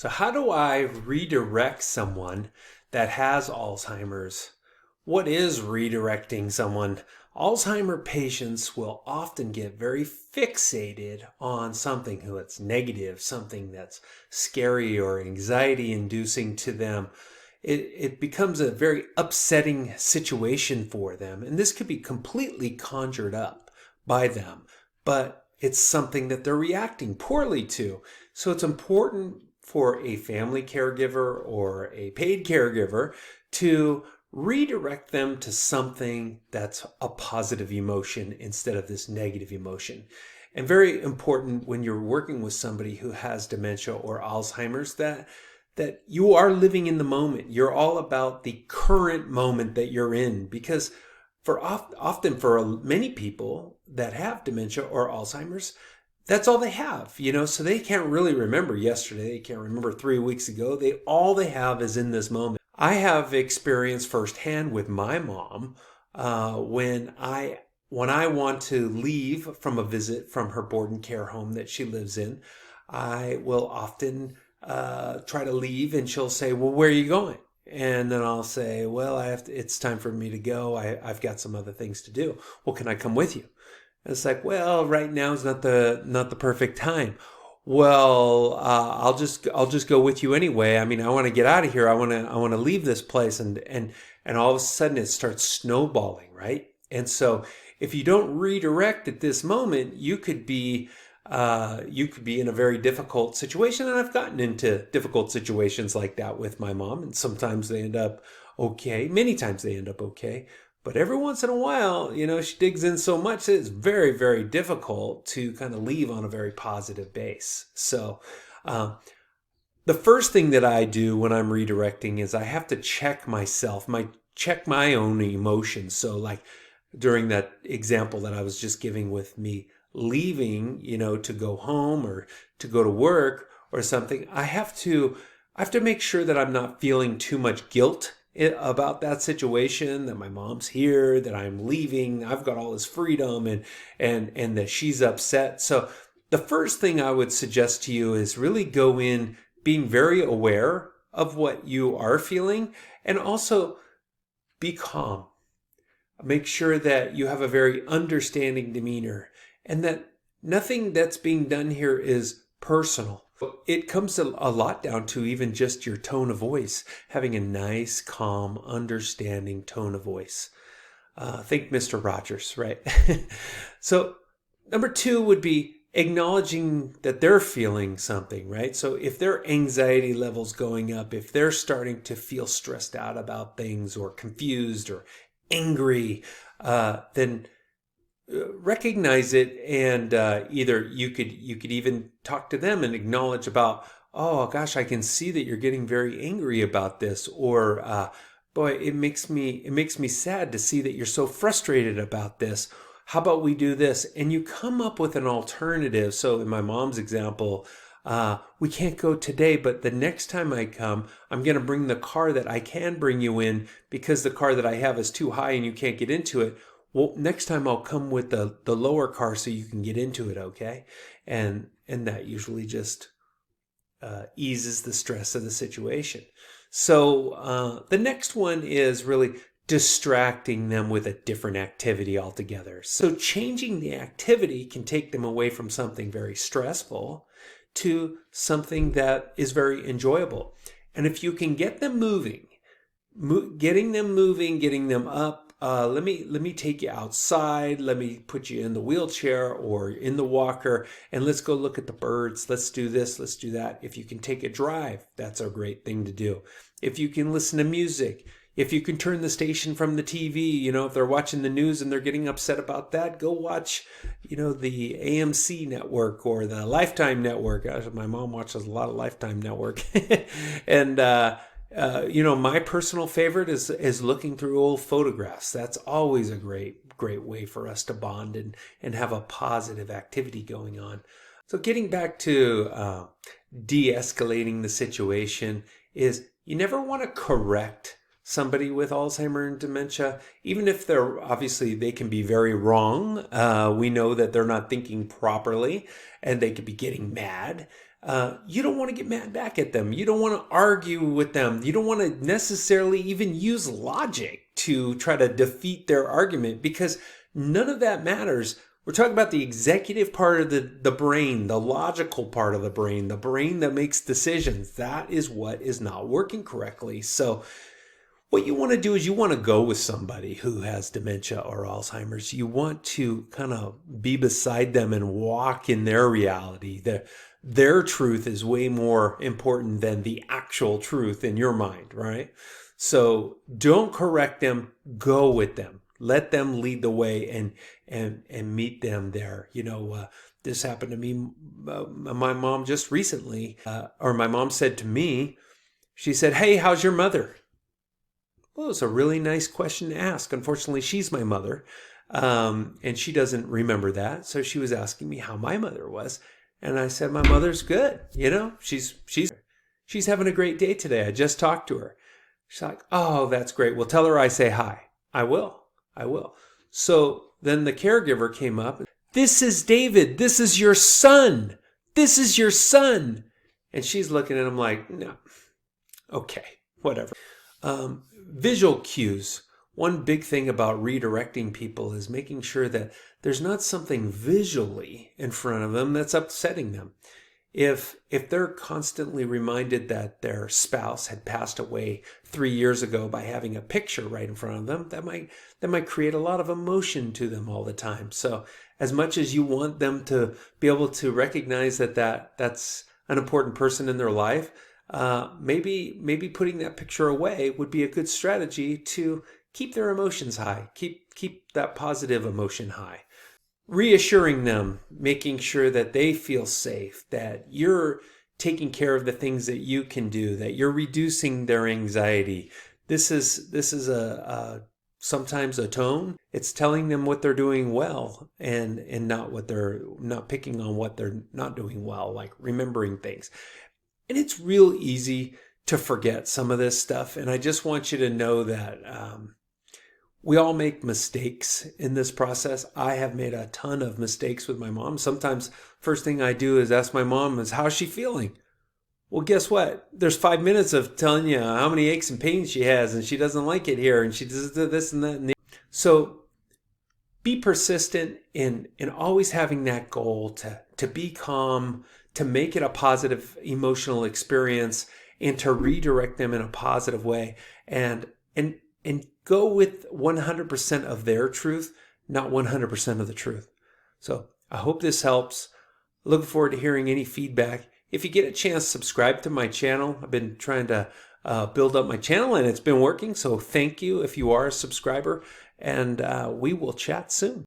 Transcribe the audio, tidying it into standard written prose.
So how do I redirect someone that has Alzheimer's? What is redirecting someone? Alzheimer patients will often get very fixated on something that's negative, something that's scary or anxiety inducing to them. It becomes a very upsetting situation for them. And this could be completely conjured up by them, but it's something that they're reacting poorly to. So it's important for a family caregiver or a paid caregiver to redirect them to something that's a positive emotion instead of this negative emotion. And very important when you're working with somebody who has dementia or Alzheimer's that you are living in the moment. You're all about the current moment that you're in, because often for many people that have dementia or Alzheimer's, that's all they have, so they can't really remember yesterday. They can't remember 3 weeks ago. All they have is in this moment. I have experienced firsthand with my mom when I want to leave from a visit from her board and care home that she lives in. I will often try to leave, and she'll say, "Well, where are you going?" And then I'll say, "Well, it's time for me to go. I've got some other things to do." "Well, can I come with you?" It's like, "Well, right now is not the perfect time." "Well, I'll just go with you anyway. I mean, I want to get out of here. I want to leave this place." And all of a sudden it starts snowballing, right? And so if you don't redirect at this moment, you could be in a very difficult situation. And I've gotten into difficult situations like that with my mom, and sometimes they end up okay. Many times they end up okay. But every once in a while, she digs in so much that it's very, very difficult to kind of leave on a very positive base. So the first thing that I do when I'm redirecting is I have to check myself, check my own emotions. So like during that example that I was just giving with me leaving, to go home or to go to work or something, I have to make sure that I'm not feeling too much guilt about that situation, that my mom's here, that I'm leaving, I've got all this freedom, and that she's upset. So the first thing I would suggest to you is really go in being very aware of what you are feeling, and also be calm. Make sure that you have a very understanding demeanor, and that nothing that's being done here is personal. It comes a lot down to even just your tone of voice, having a nice, calm, understanding tone of voice. Think Mr. Rogers, right? So number 2 would be acknowledging that they're feeling something, right? So if their anxiety levels going up, if they're starting to feel stressed out about things or confused or angry, then recognize it, and either you could even talk to them and acknowledge about, "Oh gosh, I can see that you're getting very angry about this," or "Boy, it makes me sad to see that you're so frustrated about this. How about we do this?" And you come up with an alternative. So in my mom's example, "We can't go today, but the next time I come, I'm going to bring the car that I can bring you in, because the car that I have is too high and you can't get into it. Well, next time I'll come with the lower car so you can get into it, okay?" And that usually just eases the stress of the situation. So the next one is really distracting them with a different activity altogether. So changing the activity can take them away from something very stressful to something that is very enjoyable. And if you can get them moving, getting them up, let me take you outside, let me put you in the wheelchair or in the walker, and let's go look at the birds, let's do this, let's do that. If you can take a drive, that's a great thing to do. If you can listen to music, if you can turn the station from the TV, if they're watching the news and they're getting upset about that, go watch, the AMC network or the Lifetime network. My mom watches a lot of Lifetime network. And my personal favorite is looking through old photographs. That's always a great way for us to bond and have a positive activity going on. So getting back to de-escalating the situation is, you never want to correct somebody with Alzheimer and dementia, even if they can be very wrong. We know that they're not thinking properly and they could be getting mad. you don't want to get mad back at them. You don't want to argue with them. You don't want to necessarily even use logic to try to defeat their argument, because none of that matters. We're talking about the executive part of the brain, the logical part of the brain that makes decisions. That is what is not working correctly. So what you want to do is you want to go with somebody who has dementia or Alzheimer's. You want to kind of be beside them and walk in their reality. Their truth is way more important than the actual truth in your mind, right? So don't correct them, go with them. Let them lead the way and meet them there. This happened to me, my mom just recently, or my mom said to me, she said, "Hey, how's your mother?" Well, it's a really nice question to ask. Unfortunately, she's my mother, and she doesn't remember that. So she was asking me how my mother was, and I said, "My mother's good. She's having a great day today. I just talked to her." She's like, "Oh, that's great. Well, tell her I say hi." I will. So then the caregiver came up. "This is David. This is your son. This is your son." And she's looking at him like, "No, okay, whatever." Visual cues. One big thing about redirecting people is making sure that there's not something visually in front of them that's upsetting them. If they're constantly reminded that their spouse had passed away 3 years ago by having a picture right in front of them, that might create a lot of emotion to them all the time. So as much as you want them to be able to recognize that's an important person in their life, maybe putting that picture away would be a good strategy to keep their emotions high, keep that positive emotion high. Reassuring them, making sure that they feel safe, that you're taking care of the things that you can do, that you're reducing their anxiety. This is sometimes a tone. It's telling them what they're doing well and not picking on what they're not doing well, like remembering things. And it's real easy to forget some of this stuff. And I just want you to know that we all make mistakes in this process. I have made a ton of mistakes with my mom. Sometimes first thing I do is ask my mom is, "How's she feeling?" Well, guess what? There's 5 minutes of telling you how many aches and pains she has, and she doesn't like it here, and she does this and that. So be persistent in always having that goal to be calm, to make it a positive emotional experience, and to redirect them in a positive way, and go with 100% of their truth, not 100% of the truth. So I hope this helps. Looking forward to hearing any feedback. If you get a chance, subscribe to my channel. I've been trying to build up my channel, and it's been working. So thank you if you are a subscriber, and we will chat soon.